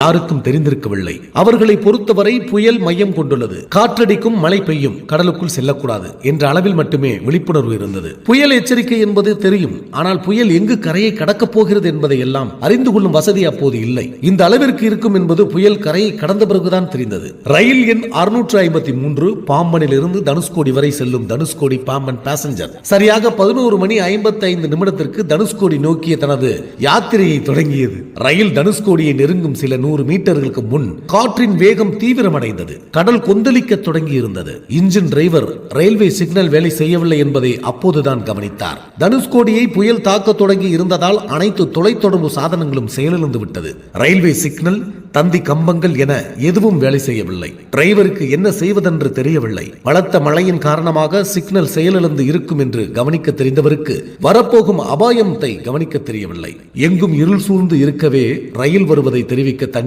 யாருக்கும் தெரிந்திருக்கவில்லை. அவர்களை பொறுத்தவரை புயல் மையம் கொண்டுள்ளது. காற்றடிக்கும், மழை பெய்யும், கடலுக்குள் செல்லக்கூடாது என்ற அளவில் மட்டுமே விழிப்புணர்வு இருந்தது. புயல் எச்சரிக்கை என்பது தெரியும். ஆனால் புயல் எங்கு கரையை கடக்கப் போகிறது என்பதை எல்லாம் அறிந்து கொள்ளும் வசதி அப்போது இல்லை. இந்த அளவிற்கு இருக்கும் என்பது புயல் கரையை கடந்த பிறகுதான் தெரிந்தது. ரயில் எண் 653 பாம்பனில் இருந்து தனுஷ்கோடி வரை செல்லும் தனுஷ்கோடி பாம்பன் பாசஞ்சர் சரியாக 11 மணி 55 நிமிடத்திற்கு தனுஷ்கோடி நோக்கிய தனது யாத்திரையை தொடங்கியது. ரயில் தனுஷ்கோடியை நெருங்கும் சில 100 மீட்டர்களுக்கு முன் காற்றின் வேகம் தீவிரமடைந்தது. கடல் கொந்தளிக்க தொடங்கி இருந்தது. இன்ஜின் டிரைவர் ரயில்வே சிக்னல் வேலை செய்யவில்லை என்பதை அப்போதுதான் கவனித்தார். தனுஷ்கோடியை புயல் தாக்க தொடங்கி இருந்ததால் அனைத்து தொலைத்தொடர்பு சாதனங்களும் செயலிழந்து விட்டது. ரயில்வே சிக்னல், தந்தி கம்பங்கள் என எதுவும் வேலை செய்யவில்லை. டிரைவருக்கு என்ன செய்வதென்று தெரியவில்லை. பலத்த மழையின் காரணமாக சிக்னல் செயலிழந்து இருக்கும் என்று கவனிக்க தெரிந்தவருக்கு வரப்போகும் அபாயத்தை கவனிக்க தெரியவில்லை. எங்கும் இருள் சூழ்ந்து இருக்கவே ரயில் வருவதை தெரிவிக்க தண்ணீர்